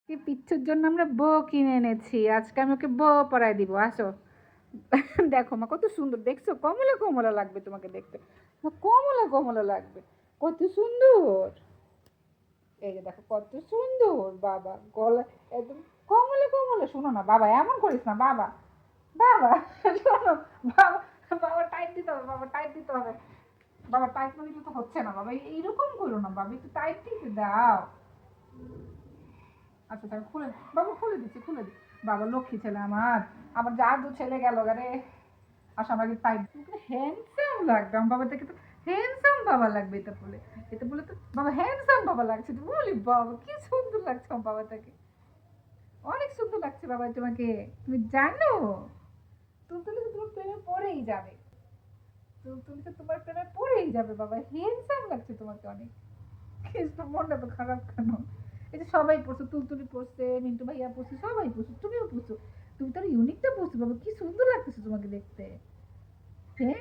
কি পিচ্ছুর জন্য আমরা বউ কিনে এনেছি, আজকে আমি ওকে বউ পরাই দিব। আসো দেখো মা কত সুন্দর, দেখছো কমলা কমলা লাগবে তোমাকে দেখতে, কমলা কমলা লাগবে, কত সুন্দর। এই যে দেখো কত সুন্দর বাবা, গলা একদম কমলা কমলা। শোনো না বাবা, এমন করিস না বাবা, বাবা শোনো বাবা, বাবা টাইট দিতে হবে, বাবা টাইট দিতে হবে, বাবা টাইট না দিলে তো হচ্ছে না বাবা, এইরকম করো না বাবা, একটু টাইট দিতে দাও। আচ্ছা তাহলে খুলে, বাবা খুলে দিচ্ছি, খুলে দিচ্ছি। বাবা লক্ষ্মী ছেলে আমার, আমার জাদু ছেলে গেল গারে। আসো আমাকে টাইট, হ্যান্ডসাম লাগবে আমার বাবা থেকে, তো হ্যান্ডসাম বাবা লাগবে এটা বলে, এটা বলে তো বাবা হ্যান্ডসাম বাবা লাগছে, তো বলি বাবা কি সুন্দর লাগছে আমার বাবা থেকে, অনেক সুন্দর লাগছে বাবা তোমাকে, তুমি জানো তুমি তো তোমার প্রেমে পড়েই যাবে, তুমি তো তোমার প্রেমে পড়েই যাবে বাবা, হ্যান্ডসাম লাগছে তোমাকে অনেক। কিন্তু মনটা তো খারাপ কেন? এই যে সবাই পড়ছো, তুলতুলি পড়ছে, মিন্টু ভাইয়া পড়ছে, সবাই পড়ছো, তুমিও পড়ছো, তুমি তো ইউনিকটা পড়ছো বাবা, কি সুন্দর লাগতেছে তোমাকে দেখতে। হ্যাঁ